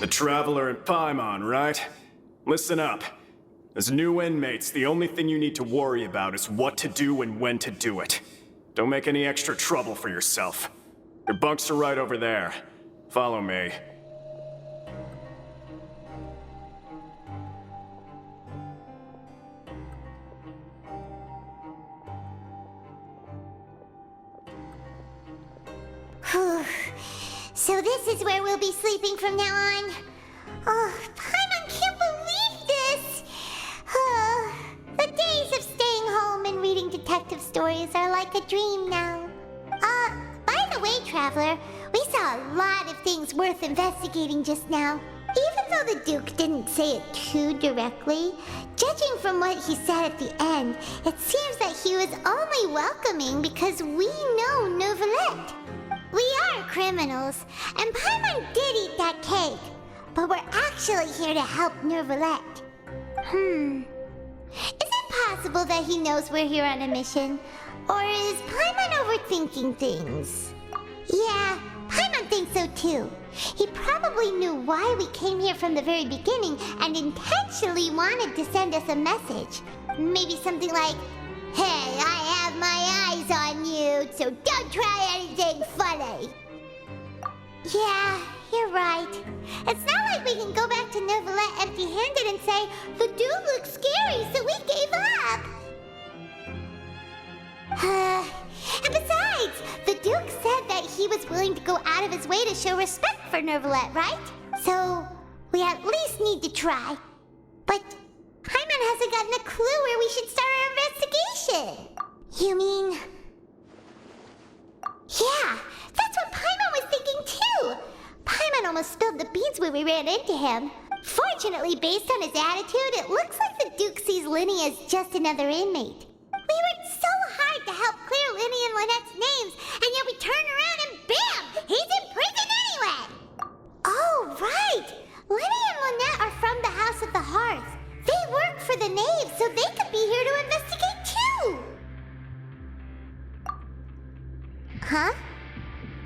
The Traveler and Paimon, right? Listen up. As new inmates, the only thing you need to worry about is what to do and when to do it. Don't make any extra trouble for yourself. Your bunks are right over there. Follow me. So this is where we'll be sleeping from now on. Oh, Paimon can't believe this! The days of staying home and reading detective stories are like a dream now. By the way, Traveler, we saw a lot of things worth investigating just now. Even though the Duke didn't say it too directly, judging from what he said at the end, it seems that he was only welcoming because we know Neuvillette. We are criminals, and Paimon did eat that cake, but we're actually here to help Neuvillette. Is it possible that he knows we're here on a mission? Or is Paimon overthinking things? Yeah, Paimon thinks so too. He probably knew why we came here from the very beginning and intentionally wanted to send us a message. Maybe something like, "Hey, I have my eyes on you, so don't try anything funny." Yeah, you're right. It's not like we can go back to Neuvillette empty-handed and say, "The dude looks scary, so we gave up." And besides, the Duke said that he was willing to go out of his way to show respect for Neuvillette, right? So, we at least need to try. But Paimon hasn't gotten a clue where we should start our investigation. You mean... Yeah, that's what Paimon was thinking too. Paimon almost spilled the beans when we ran into him. Fortunately, based on his attitude, it looks like the Duke sees Linny as just another inmate. We worked so hard to help clear Linny and Lynette's names, and yet we turn around and bam! He's in prison anyway! Oh, right! Linny and Lynette are from the House of the Hearth. They work for the Knave, so they could be here to investigate too! Huh?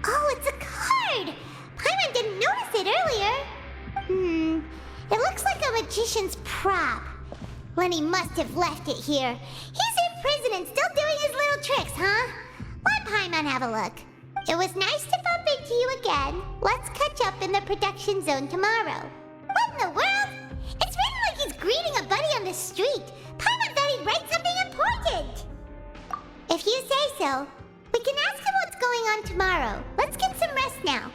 Oh, it's a card! Paimon didn't notice it earlier. It looks like a magician's prop. Lenny must have left it here. He's in prison and still doing his little tricks, huh? Let Paimon have a look. It was nice to bump into you again. Let's catch up in the production zone tomorrow. What in the world? It's written like he's greeting a buddy on the street. Paimon thought he'd write something important. If you say so, we can ask him what's going on tomorrow. Let's get some rest now.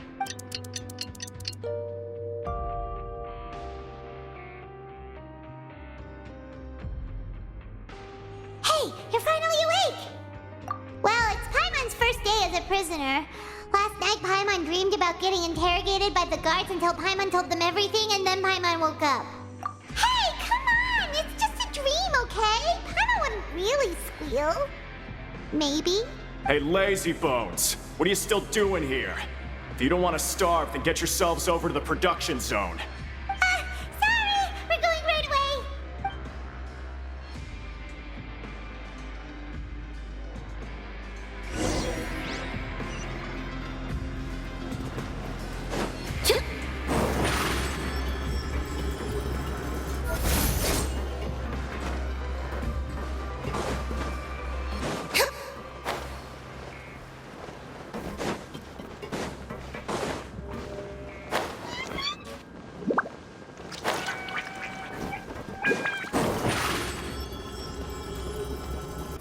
Hey, you're finally awake! Well, it's Paimon's first day as a prisoner. Last night, Paimon dreamed about getting interrogated by the guards until Paimon told them everything, and then Paimon woke up. Hey, come on! It's just a dream, okay? Paimon wouldn't really squeal. Maybe. Hey, lazy bones! What are you still doing here? If you don't want to starve, then get yourselves over to the production zone. Sorry! We're going right away!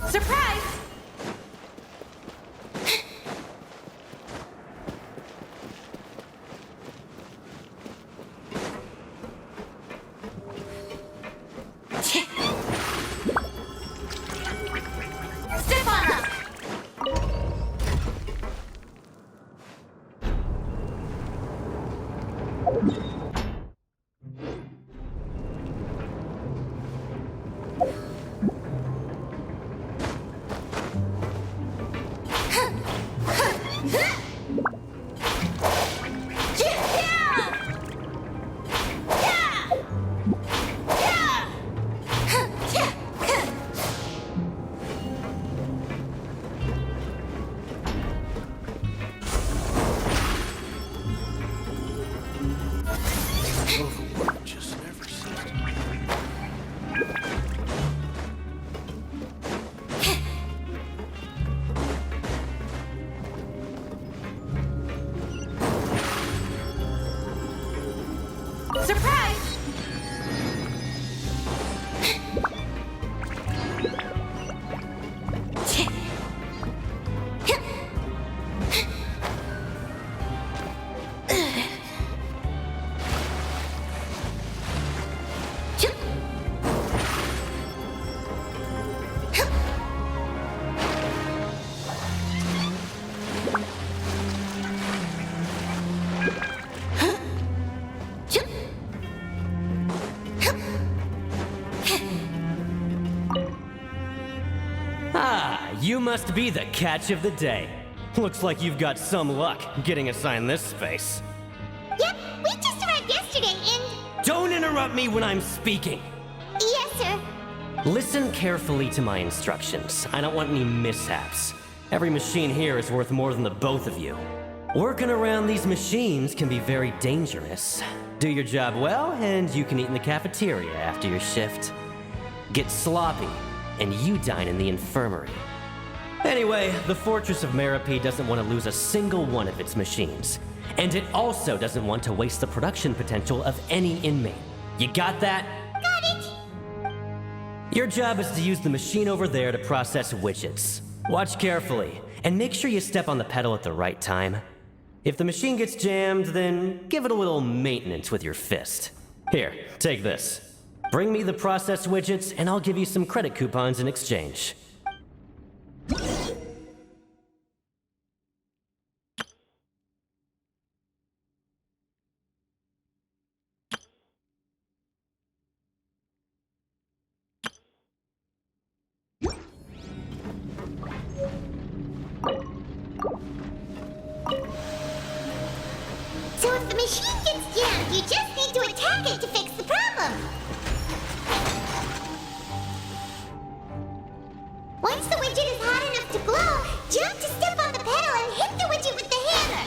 Surprise! Step on up! Surprise! You must be the catch of the day. Looks like you've got some luck getting assigned this space. Yep, we just arrived yesterday and... Don't interrupt me when I'm speaking! Yes, sir. Listen carefully to my instructions. I don't want any mishaps. Every machine here is worth more than the both of you. Working around these machines can be very dangerous. Do your job well, and you can eat in the cafeteria after your shift. Get sloppy, and you dine in the infirmary. Anyway, the Fortress of Meropide doesn't want to lose a single one of its machines. And it also doesn't want to waste the production potential of any inmate. You got that? Got it. Your job is to use the machine over there to process widgets. Watch carefully, and make sure you step on the pedal at the right time. If the machine gets jammed, then give it a little maintenance with your fist. Here, take this. Bring me the processed widgets, and I'll give you some credit coupons in exchange. So if the machine gets jammed, you just need to attack it to fix the problem. Once the widget is hot enough to blow, jump to step on the pedal and hit the widget with the hammer.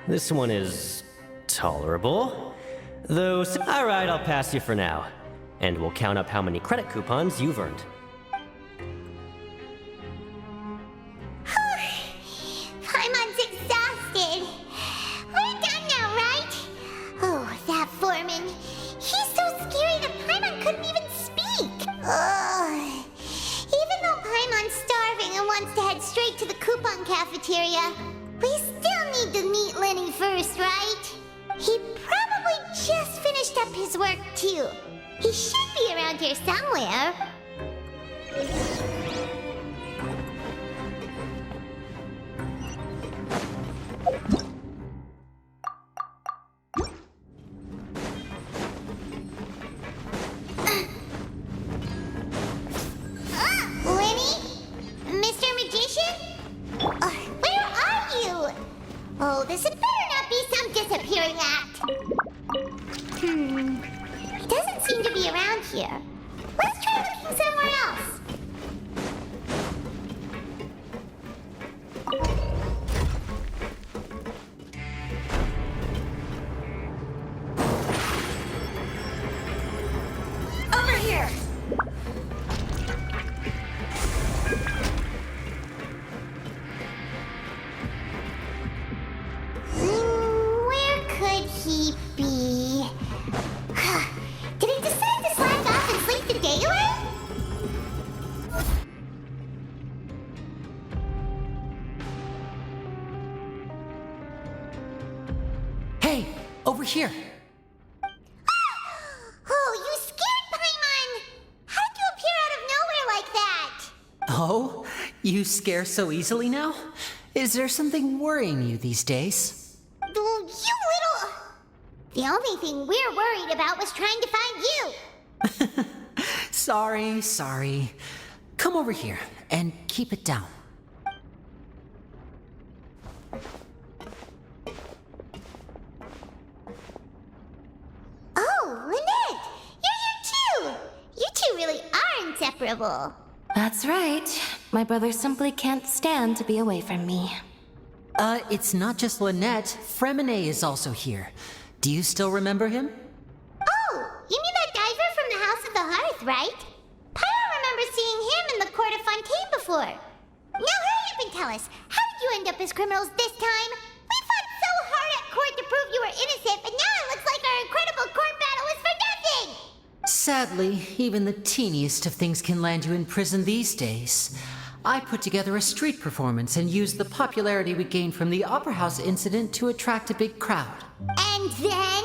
This one is tolerable. Though, alright, I'll pass you for now. And we'll count up how many credit coupons you've earned. Paimon's exhausted. We're done now, right? Oh, that foreman. He's so scary that Paimon couldn't even speak. Ugh. Even though Paimon's starving and wants to head straight to the coupon cafeteria, we still need to meet Lenny first, right? He probably just finished up his work, too. He should be around here somewhere. Lenny? Mr. Magician? Where are you? Oh, this had better not be some disappearing act. He doesn't seem to be around here. Let's try looking somewhere else. Over here! Where could he be? Did he decide to slack off and sleep the day away? Hey, over here. Oh, you scared Paimon! How did you appear out of nowhere like that? Oh, you scare so easily now? Is there something worrying you these days? Oh, you little... The only thing we're worried about was trying to find you. Sorry. Come over here and keep it down. unbearable. That's right. My brother simply can't stand to be away from me. It's not just Lynette. Fremine is also here. Do you still remember him? Oh, you mean that diver from the House of the Hearth, right? Pyro remembers seeing him in the court of Fontaine before. Now hurry up and tell us, how did you end up as criminals this time? We fought so hard at court to prove you were innocent, but now it looks like our incredible court battle was for nothing! Sadly, even the teeniest of things can land you in prison these days. I put together a street performance and used the popularity we gained from the Opera House incident to attract a big crowd. And then?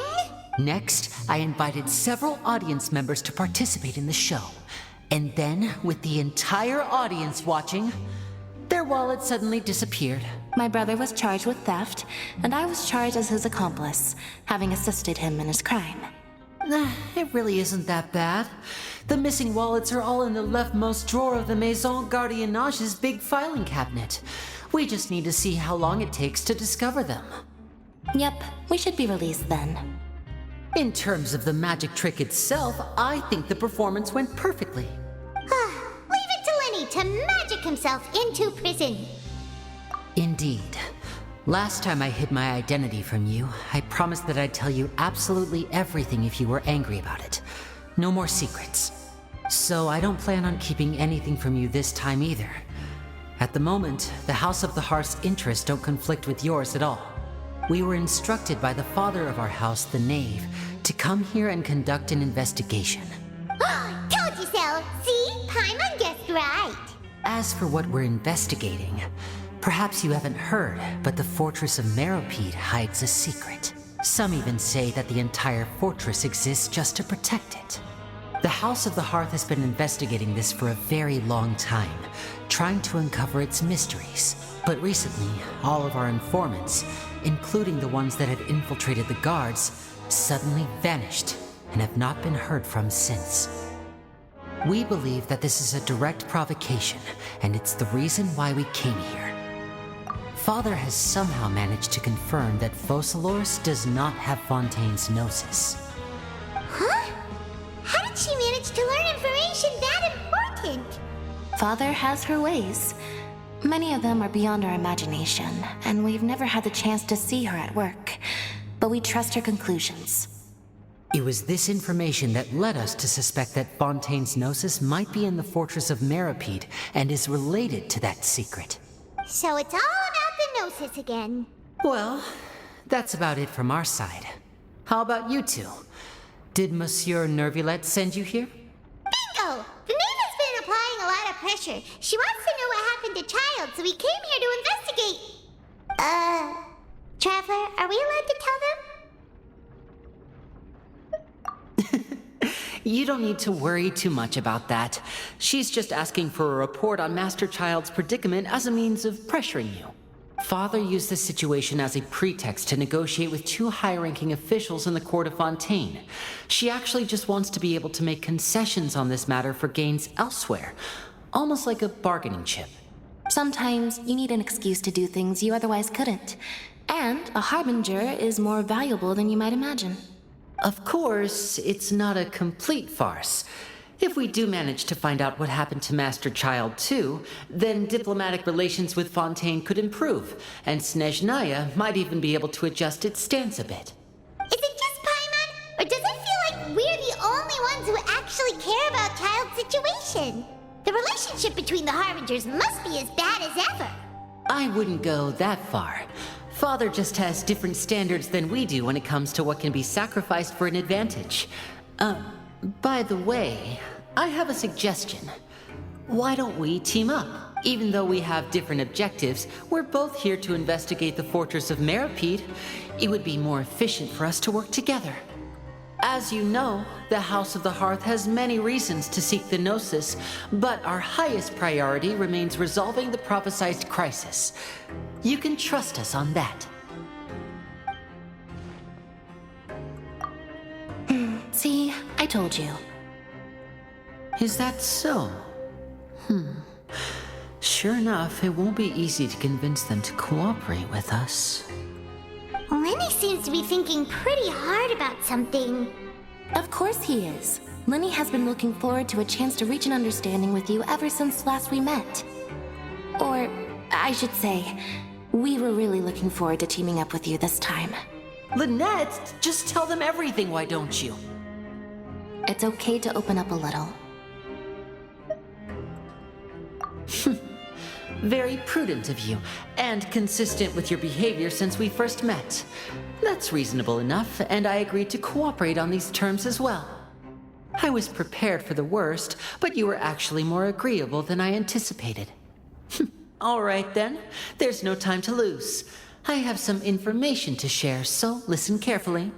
Next, I invited several audience members to participate in the show. And then, with the entire audience watching, their wallet suddenly disappeared. My brother was charged with theft, and I was charged as his accomplice, having assisted him in his crime. It really isn't that bad. The missing wallets are all in the leftmost drawer of the Maison Gardiennage's big filing cabinet. We just need to see how long it takes to discover them. Yep, we should be released then. In terms of the magic trick itself, I think the performance went perfectly. Leave it to Lenny to magic himself into prison. Indeed. Last time I hid my identity from you, I promised that I'd tell you absolutely everything if you were angry about it. No more secrets. So I don't plan on keeping anything from you this time either. At the moment, the House of the Hearth's interests don't conflict with yours at all. We were instructed by the father of our house, the Knave, to come here and conduct an investigation. Told you so! See? Paimon guessed right. As for what we're investigating, perhaps you haven't heard, but the fortress of Meropide hides a secret. Some even say that the entire fortress exists just to protect it. The House of the Hearth has been investigating this for a very long time, trying to uncover its mysteries. But recently, all of our informants, including the ones that had infiltrated the guards, suddenly vanished and have not been heard from since. We believe that this is a direct provocation, and it's the reason why we came here. Father has somehow managed to confirm that Focalors does not have Fontaine's gnosis. Huh? How did she manage to learn information that important? Father has her ways. Many of them are beyond our imagination, and we've never had the chance to see her at work. But we trust her conclusions. It was this information that led us to suspect that Fontaine's gnosis might be in the fortress of Meropide and is related to that secret. So it's all about the Gnosis again. Well, that's about it from our side. How about you two? Did Monsieur Nervulette send you here? Bingo! The Knave has been applying a lot of pressure. She wants to know what happened to Child, so we came here to investigate. Traveler, are we allowed to tell them? You don't need to worry too much about that. She's just asking for a report on Master Child's predicament as a means of pressuring you. Father used this situation as a pretext to negotiate with two high-ranking officials in the court of Fontaine. She actually just wants to be able to make concessions on this matter for gains elsewhere, almost like a bargaining chip. Sometimes you need an excuse to do things you otherwise couldn't. And a harbinger is more valuable than you might imagine. Of course, it's not a complete farce. If we do manage to find out what happened to Master Child too, then diplomatic relations with Fontaine could improve, and Snezhnaya might even be able to adjust its stance a bit. Is it just Paimon? Or does it feel like we're the only ones who actually care about Child's situation? The relationship between the Harbingers must be as bad as ever. I wouldn't go that far. Father just has different standards than we do when it comes to what can be sacrificed for an advantage. By the way, I have a suggestion. Why don't we team up? Even though we have different objectives, we're both here to investigate the fortress of Meropide. It would be more efficient for us to work together. As you know, the House of the Hearth has many reasons to seek the Gnosis, but our highest priority remains resolving the prophesized crisis. You can trust us on that. See, I told you. Is that so? Sure enough, it won't be easy to convince them to cooperate with us. Lenny seems to be thinking pretty hard about something. Of course he is. Lenny has been looking forward to a chance to reach an understanding with you ever since last we met. Or, I should say, we were really looking forward to teaming up with you this time. Lynette, just tell them everything, why don't you? It's okay to open up a little. Very prudent of you, and consistent with your behavior since we first met. That's reasonable enough, and I agreed to cooperate on these terms as well. I was prepared for the worst, but you were actually more agreeable than I anticipated. All right then, there's no time to lose. I have some information to share, so listen carefully.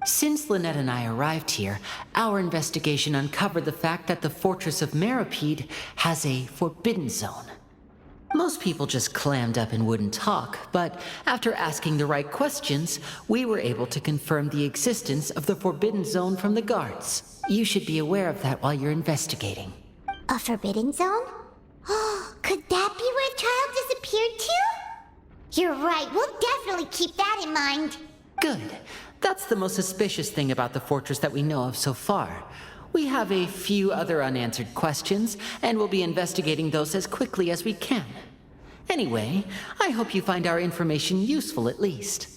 Since Lynette and I arrived here, our investigation uncovered the fact that the Fortress of Meropide has a forbidden zone. Most people just clammed up and wouldn't talk, but after asking the right questions, we were able to confirm the existence of the forbidden zone from the guards. You should be aware of that while you're investigating. A forbidden zone? Could that be where the child disappeared to? You're right, we'll definitely keep that in mind. Good. That's the most suspicious thing about the fortress that we know of so far. We have a few other unanswered questions, and we'll be investigating those as quickly as we can. Anyway, I hope you find our information useful at least.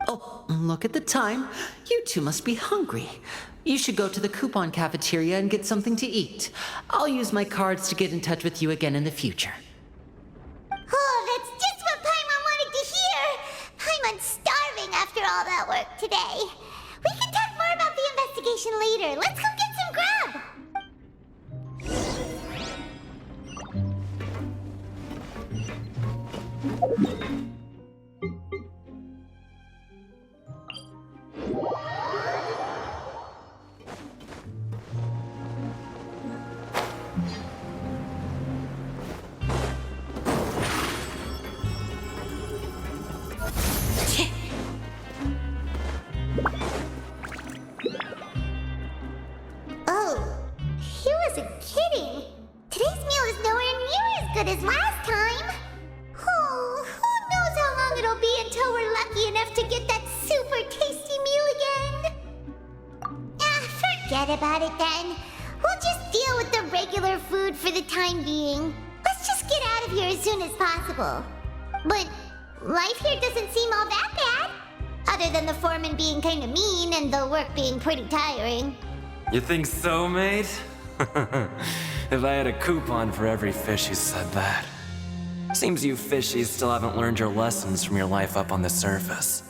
Oh, look at the time. You two must be hungry. You should go to the coupon cafeteria and get something to eat. I'll use my cards to get in touch with you again in the future. Oh, that's just what Paimon wanted to hear! Paimon's starving after all that work today. We can talk more about the investigation later. Let's go get some grub! Oh, he wasn't kidding. Today's meal is nowhere near as good as last time. Oh, who knows how long it'll be until we're lucky enough to get that super tasty meal again. Forget about it then. We'll just deal with the regular food for the time being. Let's just get out of here as soon as possible. But life here doesn't seem all that bad. Other than the foreman being kind of mean and the work being pretty tiring. You think so, mate? If I had a coupon for every fish who said that. Seems you fishies still haven't learned your lessons from your life up on the surface.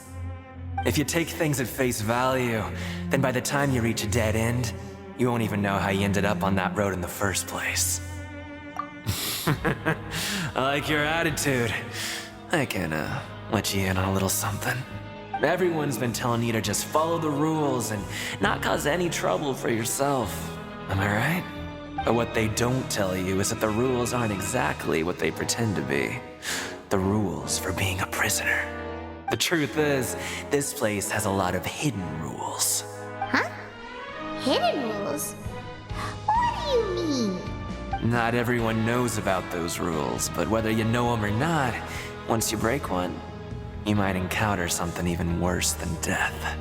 If you take things at face value, then by the time you reach a dead end, you won't even know how you ended up on that road in the first place. I like your attitude. I can, let you in on a little something. Everyone's been telling you to just follow the rules and not cause any trouble for yourself. Am I right? But what they don't tell you is that the rules aren't exactly what they pretend to be. The rules for being a prisoner. The truth is, this place has a lot of hidden rules. Huh? Hidden rules? What do you mean? Not everyone knows about those rules, but whether you know them or not, once you break one, you might encounter something even worse than death.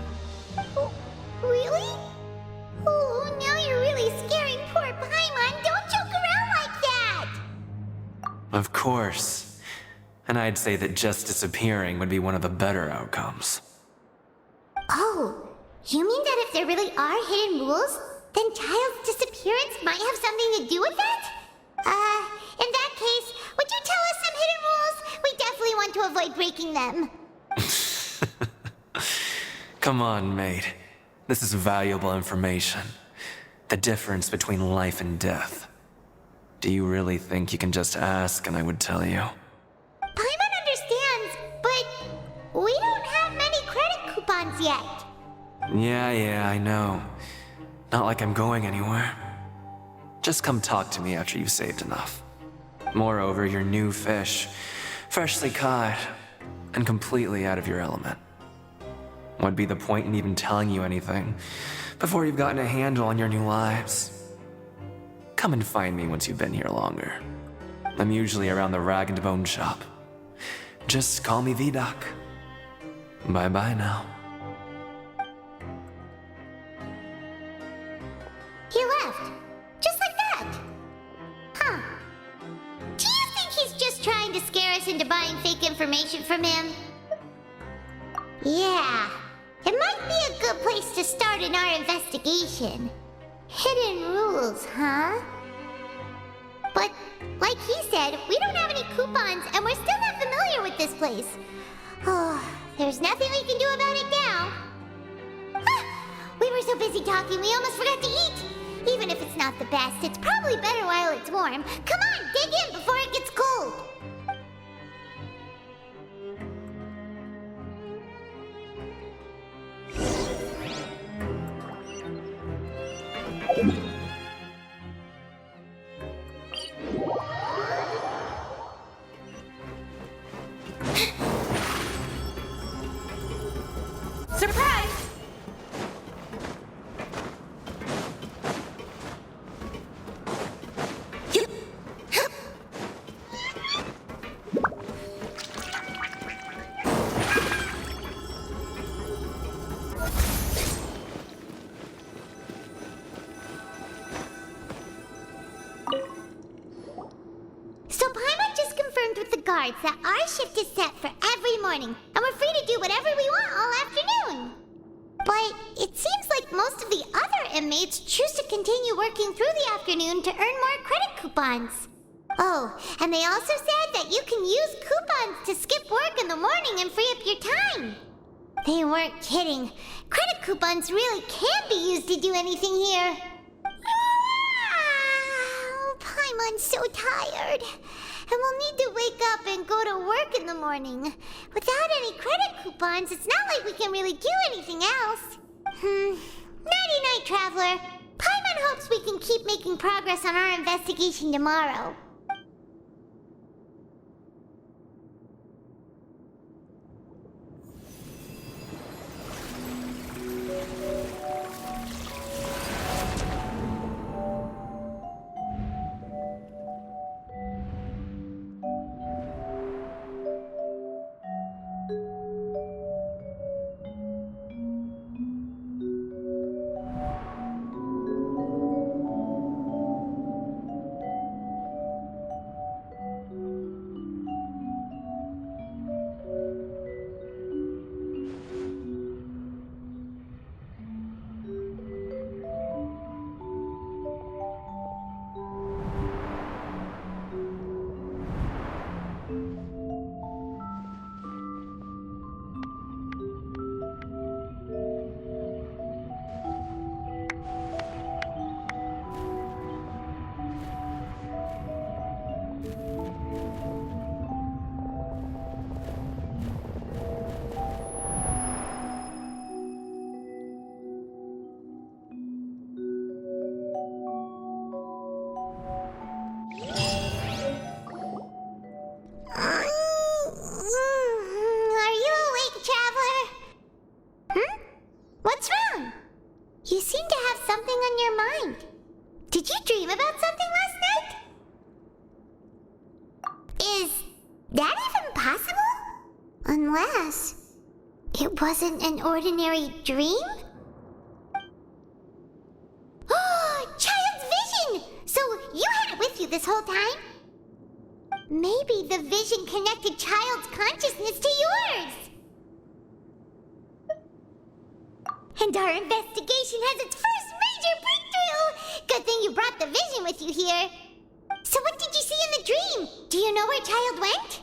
Really? Oh, now you're really scaring poor Paimon. Don't joke around like that! Of course. And I'd say that just disappearing would be one of the better outcomes. Oh, you mean that if there really are hidden rules, then Child's disappearance might have something to do with that? In that case, would you tell us some hidden rules? We definitely want to avoid breaking them. Come on, mate. This is valuable information. The difference between life and death. Do you really think you can just ask and I would tell you? Paimon understands, but we don't have many credit coupons yet. Yeah, I know. Not like I'm going anywhere. Just come talk to me after you've saved enough. Moreover, you're new fish, freshly caught, and completely out of your element. What'd be the point in even telling you anything before you've gotten a handle on your new lives? Come and find me once you've been here longer. I'm usually around the Rag and Bone shop. Just call me V-Doc. Bye-bye now. He left. information from him? Yeah, it might be a good place to start in our investigation. Hidden rules, huh? But, like he said, we don't have any coupons and we're still not familiar with this place. Oh, there's nothing we can do about it now. We were so busy talking we almost forgot to eat. Even if it's not the best, it's probably better while it's warm. Come on, dig in before it gets cold. Surprise! So Paimon just confirmed with the guards that our shift is set for every morning, and we're free to do whatever we want all afternoon. But it seems like most of the other inmates choose to continue working through the afternoon to earn more credit coupons. Oh, and they also said that you can use coupons to skip work in the morning and free up your time. They weren't kidding. Credit coupons really can be used to do anything here. Paimon's so tired. And we'll need to wake up and go to work in the morning. Without any credit coupons, it's not like we can really do anything else. Nighty-night, Traveler. Paimon hopes we can keep making progress on our investigation tomorrow. What's wrong? You seem to have something on your mind. Did you dream about something last night? Is that even possible? Unless it wasn't an ordinary dream? Oh, Child's vision! So you had it with you this whole time? Maybe the vision connected Child's consciousness to yours. And our investigation has its first major breakthrough! Good thing you brought the vision with you here. So what did you see in the dream? Do you know where Child went?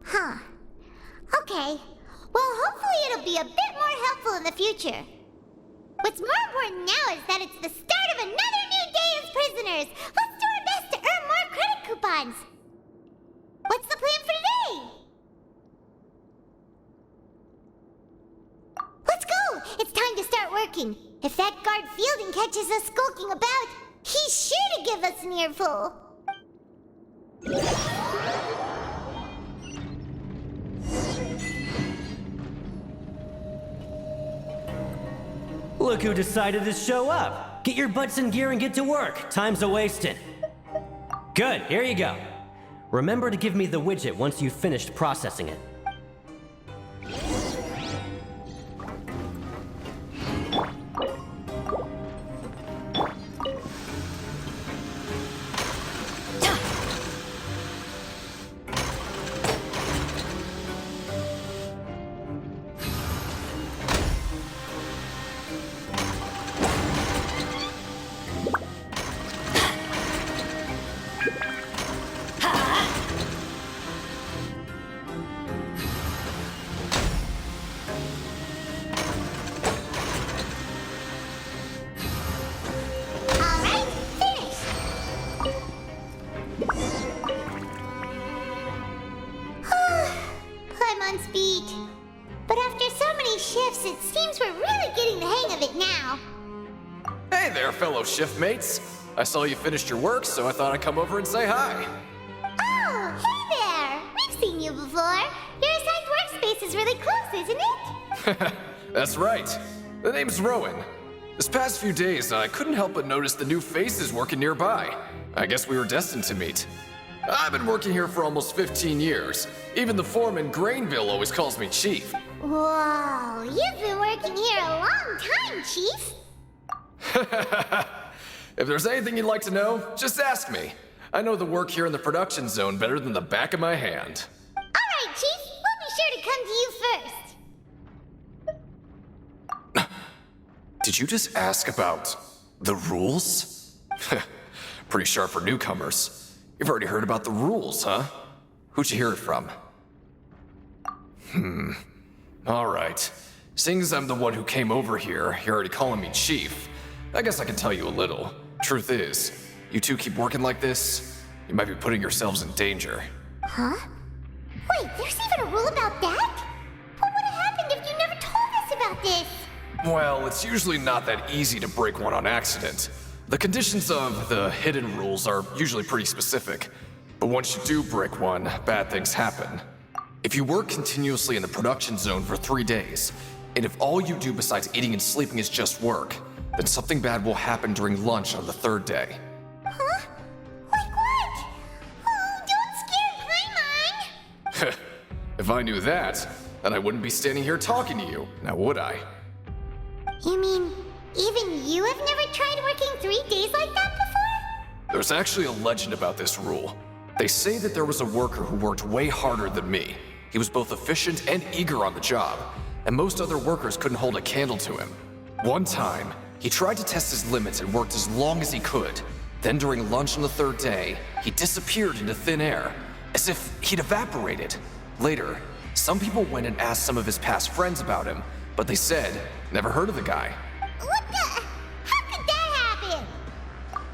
Huh. Okay. Well, hopefully it'll be a bit more helpful in the future. What's more important now is that it's the start of another new day as prisoners. Let's do our best to earn more credit coupons. What's the plan for today? Let's go! It's time to start working. If that guard Fielding catches us skulking about, he's sure to give us an earful. Look who decided to show up. Get your butts in gear and get to work. Time's a-wasting. Good, here you go. Remember to give me the widget once you've finished processing it. Paimon's feet. But after so many shifts, it seems we're really getting the hang of it now. Hey there, fellow shift mates. I saw you finished your work, so I thought I'd come over and say hi. Oh, hey there! We've seen you before. Your assigned workspace is really close, isn't it? That's right. The name's Rowan. This past few days, I couldn't help but notice the new faces working nearby. I guess we were destined to meet. I've been working here for almost 15 years. Even the foreman, Grainville, always calls me Chief. Whoa, you've been working here a long time, Chief. If there's anything you'd like to know, just ask me. I know the work here in the production zone better than the back of my hand. All right, Chief. We'll be sure to come to you first. Did you just ask about the rules? Pretty sharp for newcomers. You've already heard about the rules, huh? Who'd you hear it from? All right. Seeing as I'm the one who came over here, you're already calling me Chief. I guess I can tell you a little. Truth is, you two keep working like this, you might be putting yourselves in danger. Huh? Wait, there's even a rule about that? What would have happened if you never told us about this? Well, it's usually not that easy to break one on accident. The conditions of the hidden rules are usually pretty specific. But once you do break one, bad things happen. If you work continuously in the production zone for 3 days, and if all you do besides eating and sleeping is just work, then something bad will happen during lunch on the 3rd day. Huh? Like what? Oh, don't scare Paimon! If I knew that, then I wouldn't be standing here talking to you, now would I? You mean, even you have never tried working 3 days like that before? There's actually a legend about this rule. They say that there was a worker who worked way harder than me. He was both efficient and eager on the job, and most other workers couldn't hold a candle to him. One time, he tried to test his limits and worked as long as he could. Then during lunch on the 3rd day, he disappeared into thin air, as if he'd evaporated. Later, some people went and asked some of his past friends about him, but they said, never heard of the guy. What the? How could that happen?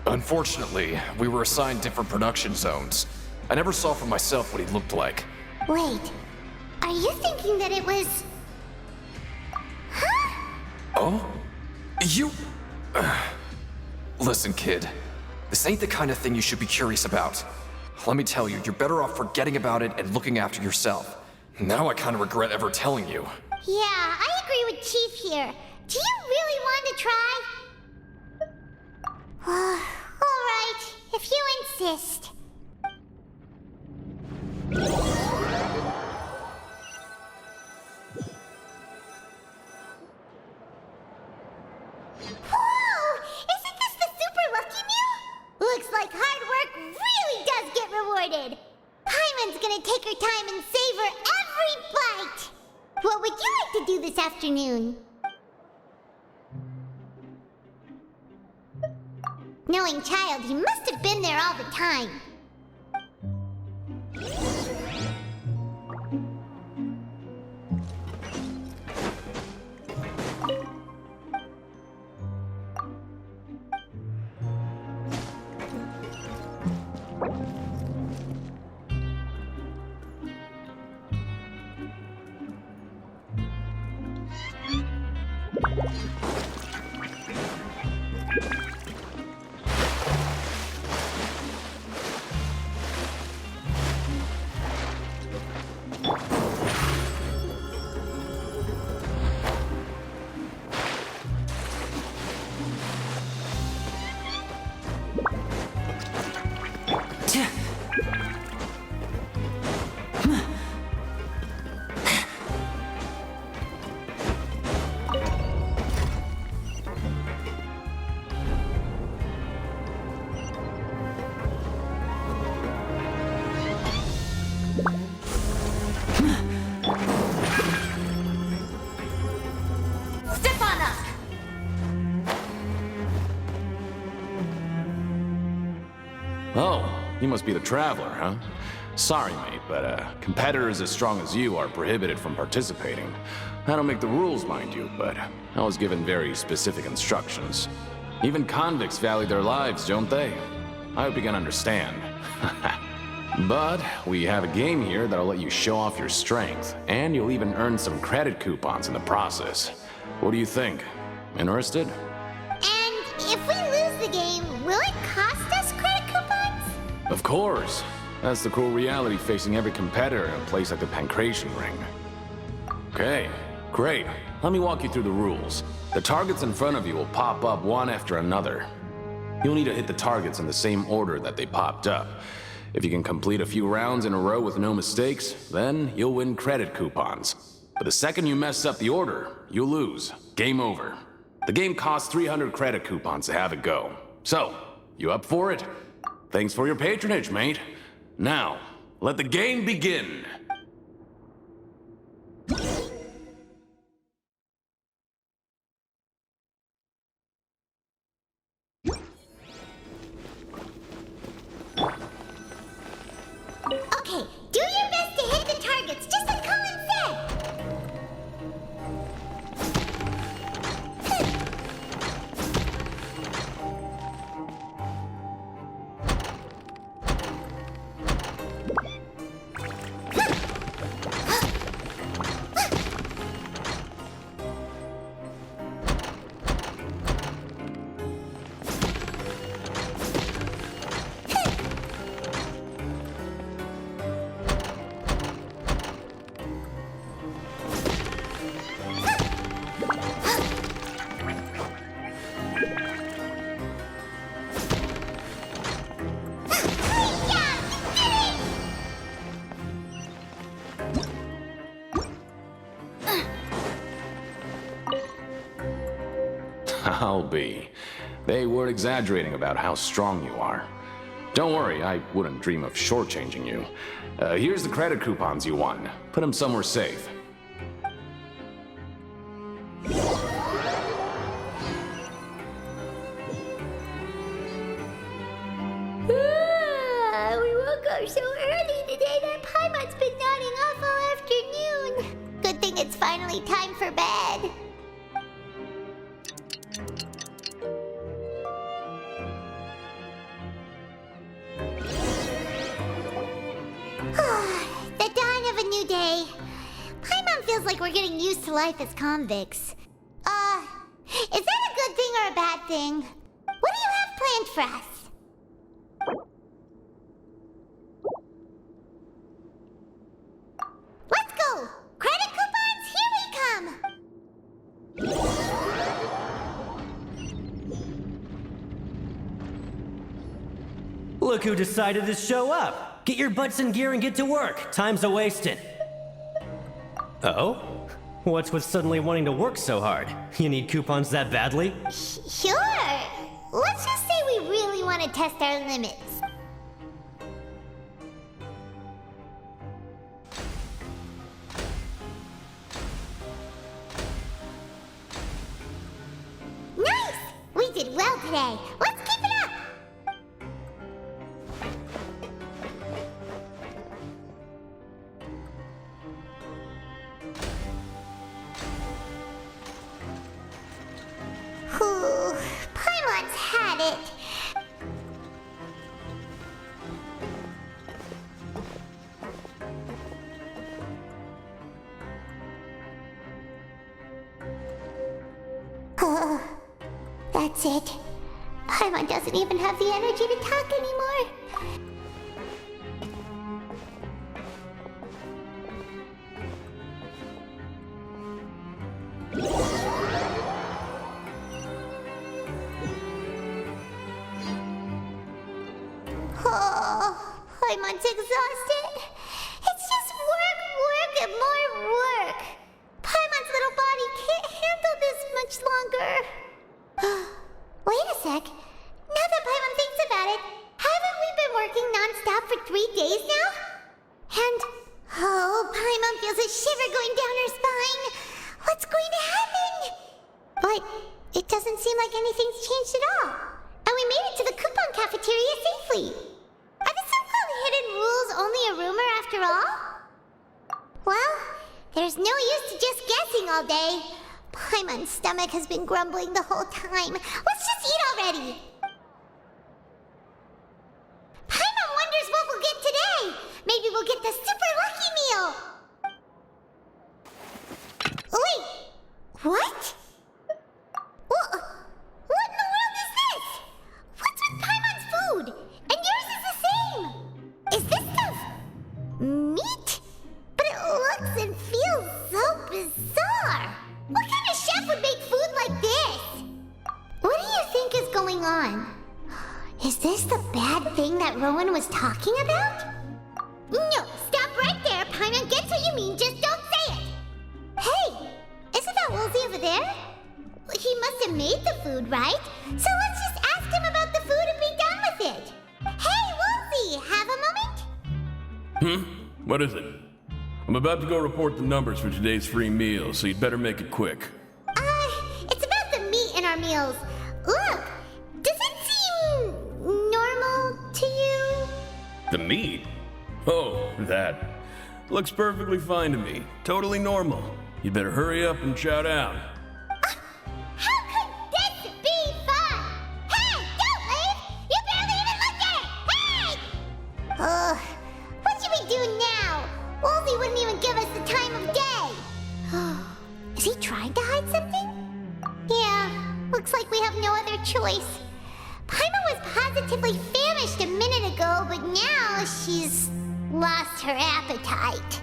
Unfortunately, we were assigned different production zones. I never saw for myself what he looked like. Wait, are you thinking that it was... Huh? Oh? You... Listen, kid. This ain't the kind of thing you should be curious about. Let me tell you, you're better off forgetting about it and looking after yourself. Now I kind of regret ever telling you. Yeah, I agree with Chief here. Do you really want to try? All right, if you insist. Whoa! Isn't this the super lucky meal? Looks like hard work really does get rewarded. Paimon's gonna take her time and savor every bite. What would you like to do this afternoon? Knowing child, he must have been there all the time. Oh, you must be the Traveler, huh? Sorry, mate, but competitors as strong as you are prohibited from participating. I don't make the rules, mind you, but I was given very specific instructions. Even convicts value their lives, don't they? I hope you can understand. But we have a game here that'll let you show off your strength, and you'll even earn some credit coupons in the process. What do you think? Interested? And if we lose the game, will it cost us credit coupons? Of course. That's the cruel reality facing every competitor in a place like the Pancration Ring. Okay, great. Let me walk you through the rules. The targets in front of you will pop up one after another. You'll need to hit the targets in the same order that they popped up. If you can complete a few rounds in a row with no mistakes, then you'll win credit coupons. But the second you mess up the order, you'll lose. Game over. The game costs 300 credit coupons to have it go. So, you up for it? Thanks for your patronage, mate. Now, let the game begin. Okay, do your best to hit the targets, just like Colin said! I'll be. They weren't exaggerating about how strong you are. Don't worry, I wouldn't dream of shortchanging you. Here's the credit coupons you won. Put them somewhere safe. We woke up so early today that Paimon's been nodding off all afternoon. Good thing it's finally time for bed. The dawn of a new day. Paimon feels like we're getting used to life as convicts. Is that a good thing or a bad thing? What do you have planned for us? Let's go! Credit coupons, here we come! Look who decided to show up! Get your butts in gear and get to work. Time's a wasting. Oh? What's with suddenly wanting to work so hard? You need coupons that badly? Sure. Let's just say we really want to test our limits. Nice! We did well today. Let's keep it up! Whew, Paimon's had it. That's it. Paimon doesn't even have the energy to talk anymore. Oh, Paimon's exhausted. It's just work, and more work. Paimon's little body can't handle this much longer. Wait a sec. Now that Paimon thinks about it, haven't we been working non-stop for 3 days now? And, Paimon feels a shiver going down her spine. What's going to happen? But it doesn't seem like anything's changed at all. And we made it to the coupon cafeteria safely. Are the so-called hidden rules only a rumor after all? Well, there's no use to just guessing all day. Paimon's stomach has been grumbling the whole time. Let's just eat already! Paimon wonders what we'll get today! Rowan was talking about? No, stop right there. Paimon gets what you mean, just don't say it. Hey, isn't that Woolsey over there? He must have made the food, right? So let's just ask him about the food and be done with it. Hey, Woolsey, have a moment? What is it? I'm about to go report the numbers for today's free meal, so you'd better make it quick. It's about the meat in our meals. Look, does it seem normal to you? The meat? Oh, that. Looks perfectly fine to me. Totally normal. You'd better hurry up and shout out. How could this be fun? Hey, don't leave! You barely even looked at it! Hey! What should we do now? Woolsey wouldn't even give us the time of day. Is he trying to hide something? Yeah, looks like we have no other choice. Paimon was positively famished a minute ago, but now she's lost her appetite.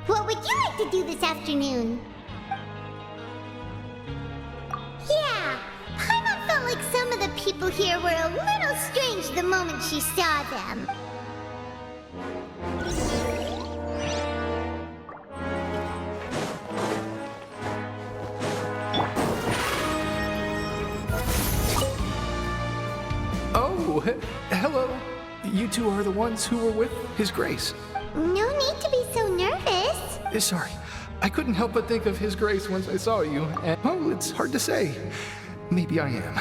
What would you like to do this afternoon? Yeah, Paimon felt like some of the people here were a little strange the moment she saw them. Oh, hello. You two are the ones who were with His Grace. No need to be so nervous. Sorry, I couldn't help but think of His Grace once I saw you, and oh, it's hard to say. Maybe I am.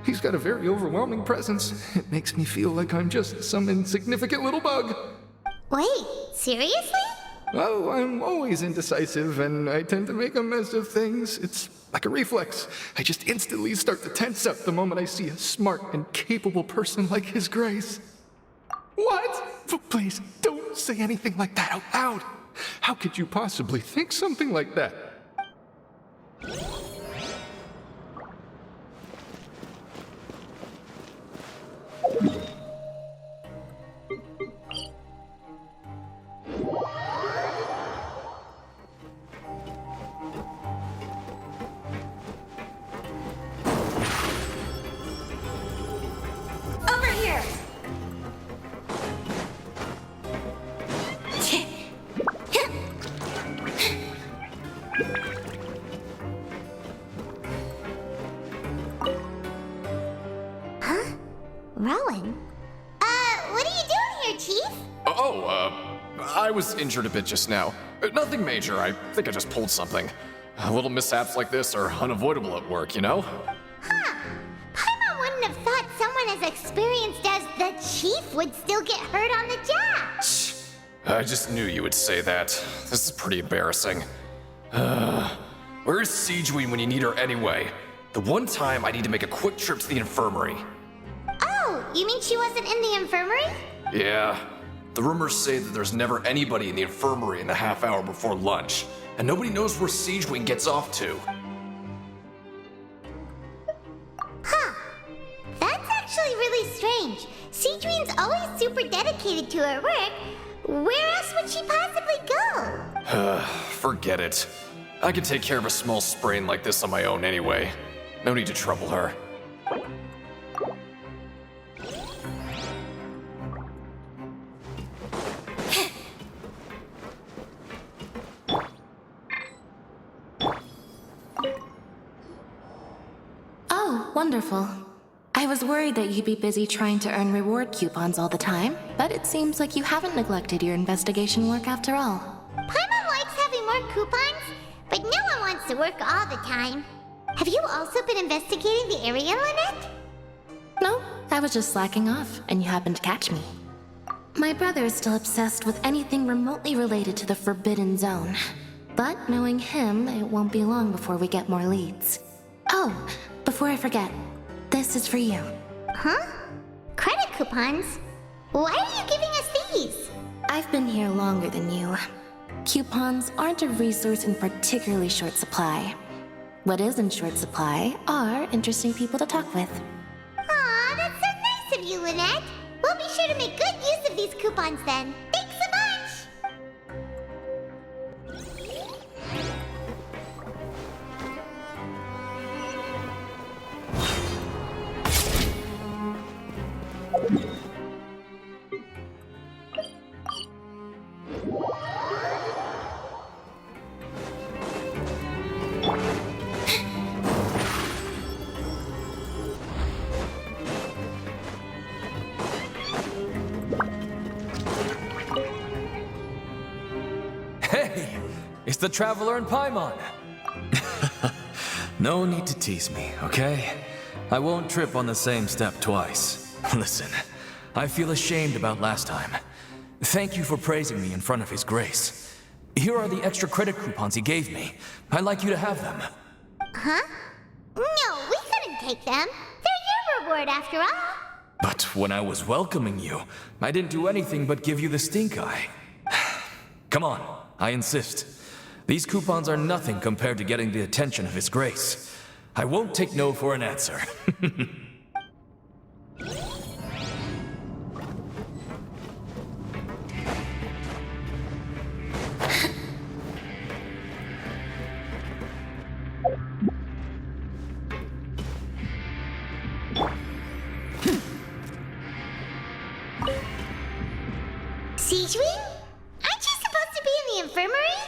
He's got a very overwhelming presence. It makes me feel like I'm just some insignificant little bug. Wait, seriously? Oh, I'm always indecisive, and I tend to make a mess of things. It's like a reflex. I just instantly start to tense up the moment I see a smart and capable person like His Grace. What? Please, don't say anything like that out loud. How could you possibly think something like that? Over here! Rowan? What are you doing here, Chief? I was injured a bit just now. Nothing major, I think I just pulled something. Little mishaps like this are unavoidable at work, you know? Paimon wouldn't have thought someone as experienced as the Chief would still get hurt on the job. I just knew you would say that. This is pretty embarrassing. Where's Siegeween when you need her anyway? The one time I need to make a quick trip to the infirmary. Oh, you mean she wasn't in the infirmary? Yeah. The rumors say that there's never anybody in the infirmary in the half hour before lunch, and nobody knows where Siegeween gets off to. That's actually really strange. Siegeween's always super dedicated to her work. Where else would she possibly go? Forget it. I can take care of a small sprain like this on my own anyway. No need to trouble her. Oh, wonderful. I was worried that you'd be busy trying to earn reward coupons all the time, but it seems like you haven't neglected your investigation work after all. Paimon likes having more coupons, but no one wants to work all the time. Have you also been investigating the area, Lynette? No, I was just slacking off, and you happened to catch me. My brother is still obsessed with anything remotely related to the Forbidden Zone. But knowing him, it won't be long before we get more leads. Oh, before I forget, this is for you. Huh? Credit coupons? Why are you giving us these? I've been here longer than you. Coupons aren't a resource in particularly short supply. What is in short supply are interesting people to talk with. Aw, that's so nice of you, Lynette. We'll be sure to make good use of these coupons then. Thanks a bunch! Hey, it's the Traveler and Paimon. No need to tease me, okay? I won't trip on the same step twice. Listen, I feel ashamed about last time. Thank you for praising me in front of His Grace. Here are the extra credit coupons he gave me. I'd like you to have them. Huh? No, we couldn't take them. They're your reward after all. But when I was welcoming you, I didn't do anything but give you the stink eye. Come on, I insist. These coupons are nothing compared to getting the attention of His Grace. I won't take no for an answer. Siegewing? Aren't you supposed to be in the infirmary?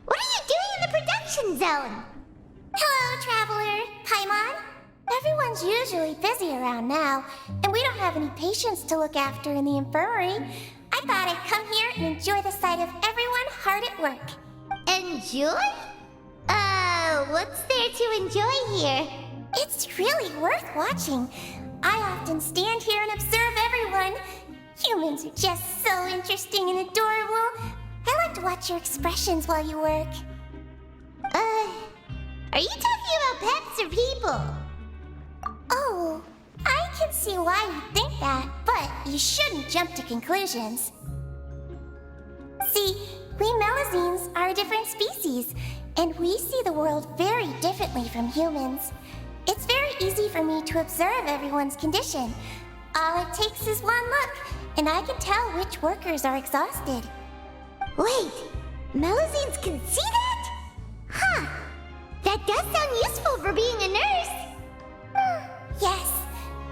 What are you doing in the production zone? Hello, Traveler. Paimon? Everyone's usually busy around now, and we don't have any patients to look after in the infirmary. I thought I'd come here and enjoy the sight of everyone hard at work. Enjoy? What's there to enjoy here? It's really worth watching. I often stand here and observe everyone. Humans are just so interesting and adorable. I like to watch your expressions while you work. Are you talking about pets or people? Oh, I can see why you think that, but you shouldn't jump to conclusions. See, we Melazines are a different species, and we see the world very differently from humans. It's very easy for me to observe everyone's condition. All it takes is one look, and I can tell which workers are exhausted. Wait, Melazines can see that? Huh. That does sound useful for being a nurse. Yes,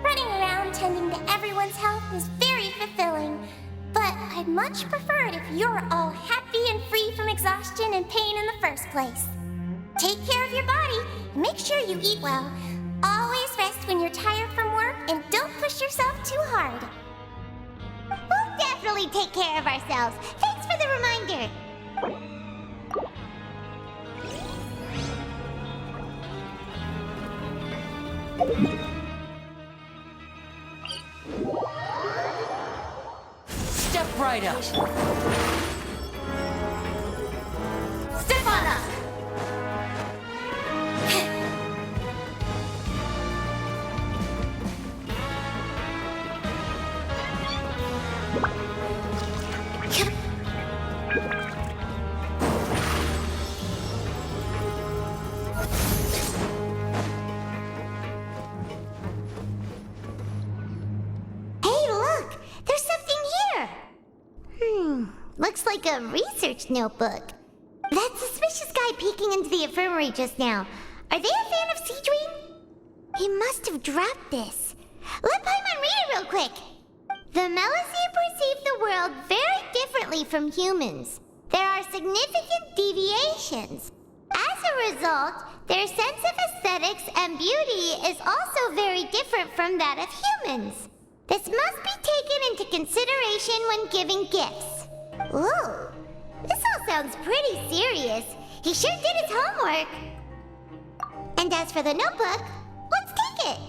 running around tending to everyone's health is very fulfilling. But I'd much prefer it if you're all happy and free from exhaustion and pain in the first place. Take care of your body, and make sure you eat well. Always rest when you're tired from work, and don't push yourself too hard. We'll definitely take care of ourselves. Thanks for the reminder. Step right up. Step on up. Looks like a research notebook. That suspicious guy peeking into the infirmary just now. Are they a fan of Siegewing? He must have dropped this. Let Paimon read it real quick. The Melazine perceive the world very differently from humans. There are significant deviations. As a result, their sense of aesthetics and beauty is also very different from that of humans. This must be taken into consideration when giving gifts. Ooh, this all sounds pretty serious. He sure did his homework. And as for the notebook, let's take it.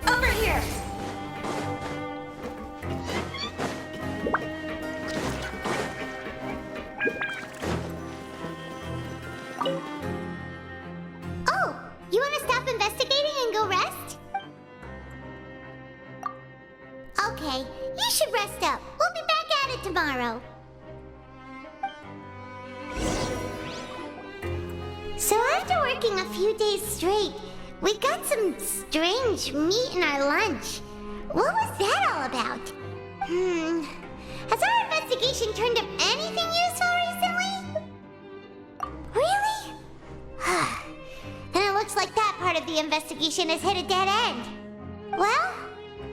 Over here. Oh, you want to stop investigating and go rest? Okay, you should rest up. We'll be back at it tomorrow. So after working working a few days straight. We got some strange meat in our lunch. What was that all about? Has our investigation turned up anything useful recently? Really? Then it looks like that part of the investigation has hit a dead end. Well,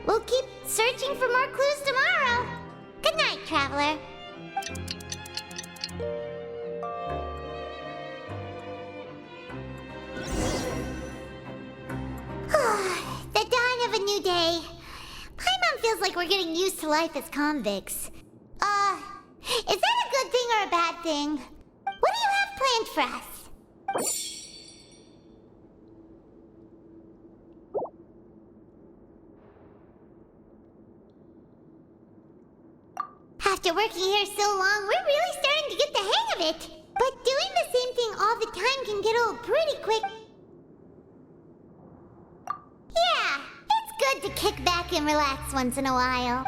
we'll keep searching for more clues tomorrow. Good night, Traveler. The dawn of a new day. Paimon feels like we're getting used to life as convicts. Is that a good thing or a bad thing? What do you have planned for us? After working here so long, we're really starting to get the hang of it. But doing the same thing all the time can get old pretty quick. Yeah, it's good to kick back and relax once in a while.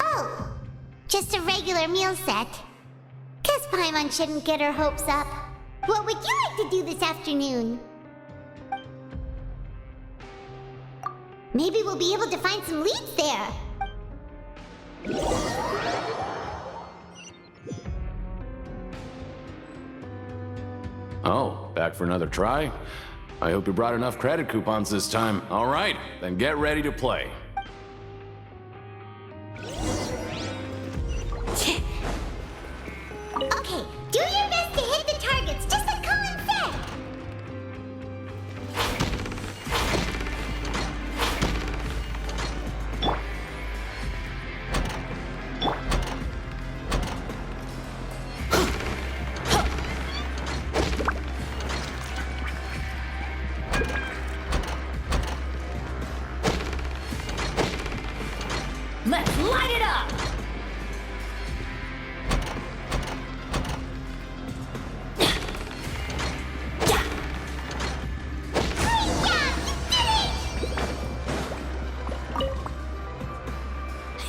Oh, just a regular meal set. Guess Paimon shouldn't get her hopes up. What would you like to do this afternoon? Maybe we'll be able to find some leads there. Oh, back for another try? I hope you brought enough credit coupons this time. All right, then get ready to play. Okay, do your best to hit the targets, just like Colin said. Let's light it up!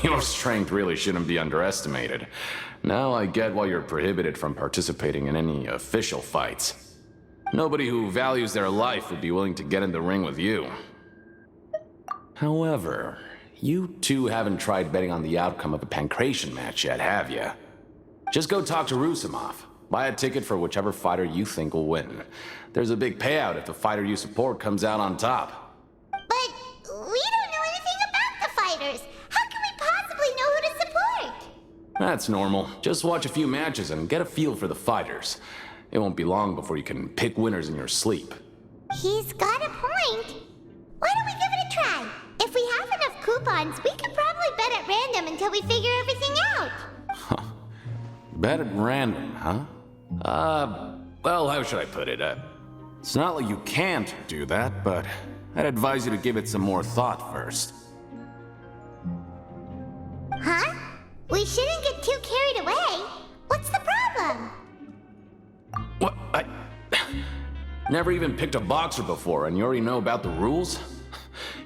Your strength really shouldn't be underestimated. Now I get why you're prohibited from participating in any official fights. Nobody who values their life would be willing to get in the ring with you. However, you two haven't tried betting on the outcome of a Pancration match yet, have you? Just go talk to Rusimov. Buy a ticket for whichever fighter you think will win. There's a big payout if the fighter you support comes out on top. But we don't know anything about the fighters. How can we possibly know who to support? That's normal. Just watch a few matches and get a feel for the fighters. It won't be long before you can pick winners in your sleep. He's got a point. Why don't we give it a try? If we have enough coupons, we could probably bet at random until we figure everything out. Bet at random, huh? Well, how should I put it? It's not like you can't do that, but I'd advise you to give it some more thought first. Huh? We shouldn't get too carried away. What's the problem? What? I never even picked a boxer before, and you already know about the rules?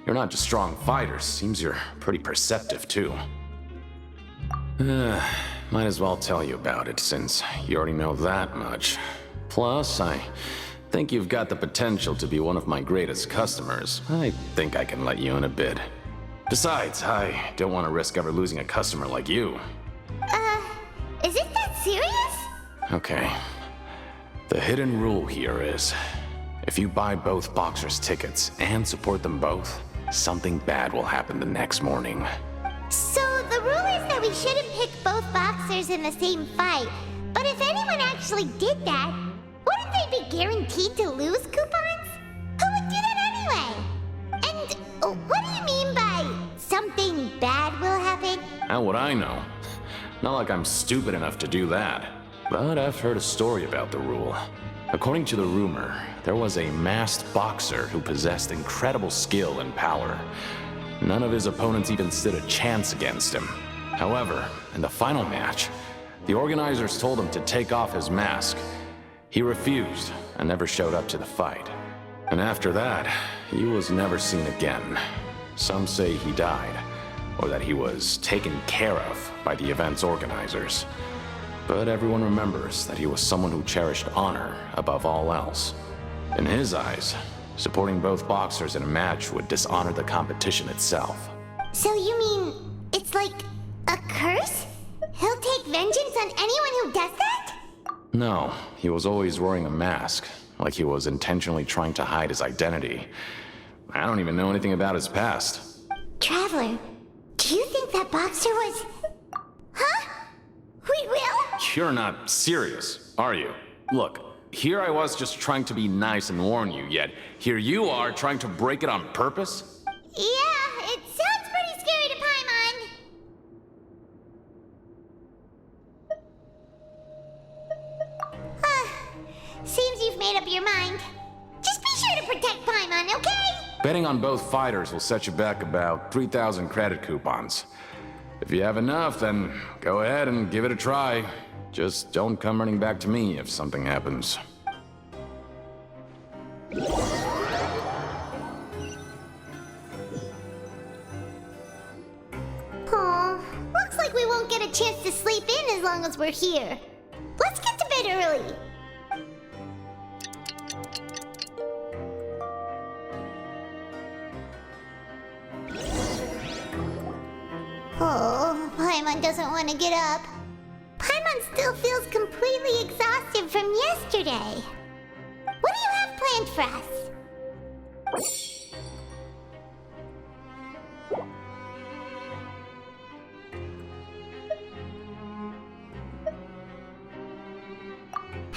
You're not just strong fighters. Seems you're pretty perceptive, too. Might as well tell you about it, since you already know that much. Plus, I think you've got the potential to be one of my greatest customers. I think I can let you in a bid. Besides, I don't want to risk ever losing a customer like you. Is it that serious? Okay. The hidden rule here is, if you buy both boxers' tickets and support them both, something bad will happen the next morning. So the rule is that we shouldn't pick both boxers in the same fight. But if anyone actually did that, wouldn't they be guaranteed to lose coupons? Who would do that anyway? And what do you mean by something bad will happen? How would I know? Not like I'm stupid enough to do that. But I've heard a story about the rule. According to the rumor, there was a masked boxer who possessed incredible skill and power. None of his opponents even stood a chance against him. However, in the final match, The organizers told him to take off his mask. He refused and never showed up to the fight. And after that, he was never seen again. Some say he died, or that he was taken care of by the event's organizers. But everyone remembers that he was someone who cherished honor above all else. In his eyes, supporting both boxers in a match would dishonor the competition itself. So you mean it's like a curse? He'll take vengeance on anyone who does that? No, he was always wearing a mask, like he was intentionally trying to hide his identity. I don't even know anything about his past. Traveler, do you think that boxer was... Huh? We will? You're not serious, are you? Look, here I was just trying to be nice and warn you, yet here you are trying to break it on purpose? Yeah, it sounds pretty scary to Paimon. Seems you've made up your mind. Just be sure to protect Paimon, okay? Betting on both fighters will set you back about 3,000 credit coupons. If you have enough, then go ahead and give it a try. Just don't come running back to me if something happens. Aw, looks like we won't get a chance to sleep in as long as we're here. Let's get to bed early. Oh, Paimon doesn't want to get up. Paimon still feels completely exhausted from yesterday. What do you have planned for us?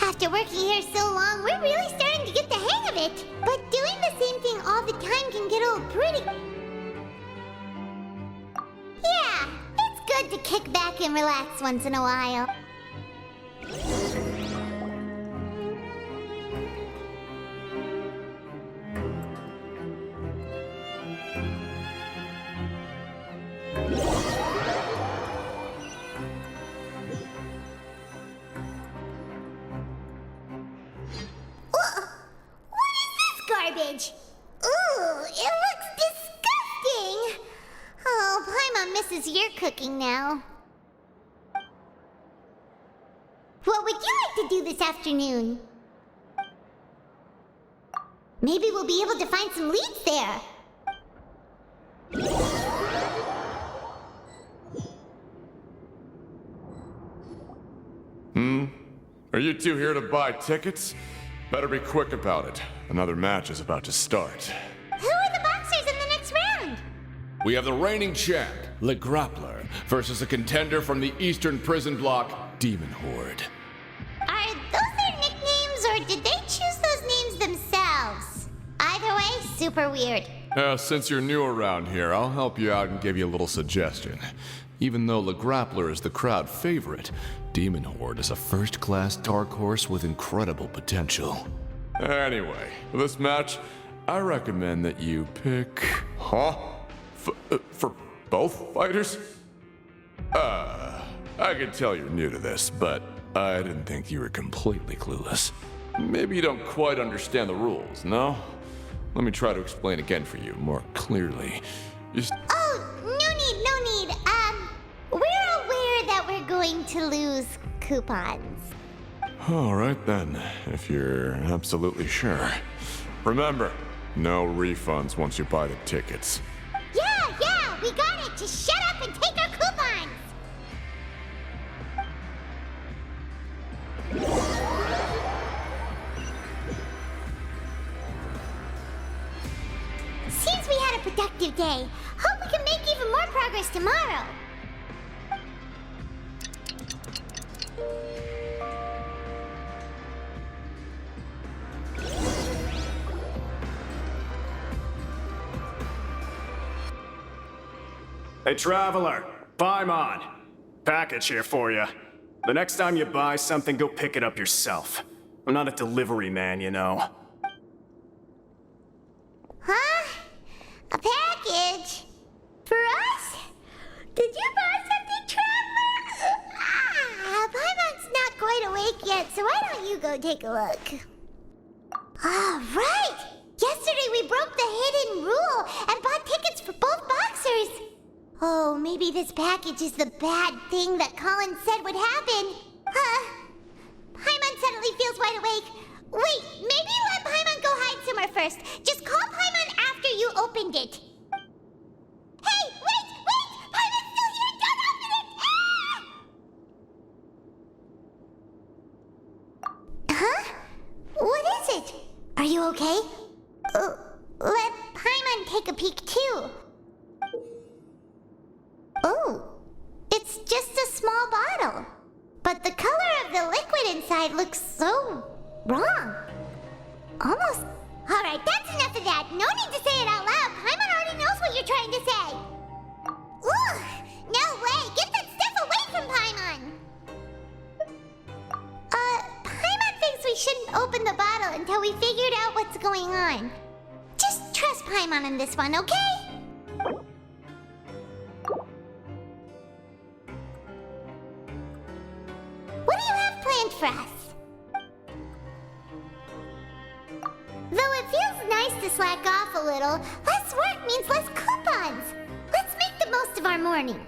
After working here so long, we're really starting to get the hang of it. But doing the same thing all the time can get old pretty... Yeah, it's good to kick back and relax once in a while. What is this garbage? Ooh, it looks disgusting! Oh, Paimon misses your cooking now. What would you like to do this afternoon? Maybe we'll be able to find some leads there. Are you two here to buy tickets? Better be quick about it. Another match is about to start. Who are the boxers in the next round? We have the reigning champ, Le Grappler, versus a contender from the Eastern Prison Block, Demon Horde. Are those their nicknames, or did they choose those names themselves? Either way, super weird. Since you're new around here, I'll help you out and give you a little suggestion. Even though Le Grappler is the crowd favorite, Demon Horde is a first-class dark horse with incredible potential. Anyway, for this match, I recommend that you pick... Huh? For both fighters? I can tell you're new to this, but I didn't think you were completely clueless. Maybe you don't quite understand the rules, no? Let me try to explain again for you more clearly. Oh, no need. We're aware that we're going to lose coupons. All right then, if you're absolutely sure. Remember, no refunds once you buy the tickets. Yeah, we got it. Just shut up and take our coupons. Seems we had a productive day. Hope we can make even more progress tomorrow. Hey, Traveler, Paimon. Package here for you. The next time you buy something, go pick it up yourself. I'm not a delivery man, you know. Huh? A package? For us? Did you buy something, Traveler? Paimon wide awake yet, so why don't you go take a look? Right! Yesterday we broke the hidden rule and bought tickets for both boxers. Oh, maybe this package is the bad thing that Colin said would happen. Paimon suddenly feels wide awake. Wait, maybe let Paimon go hide somewhere first. Just call Paimon after you opened it. Hey, wait! Paimon's still here! Don't open it! Ah! Huh? What is it? Are you okay? Let Paimon take a peek too. Oh, it's just a small bottle. But the color of the liquid inside looks so wrong. Almost. Alright, that's enough of that. No need to say it out loud. Paimon already knows what you're trying to say. Ugh, no way. Get that stuff away from Paimon. Paimon thinks we shouldn't open the bottle until we figured out what's going on. Just trust Paimon on this one, okay? What do you have planned for us? Though it feels nice to slack off a little, less work means less coupons. Let's make the most of our morning.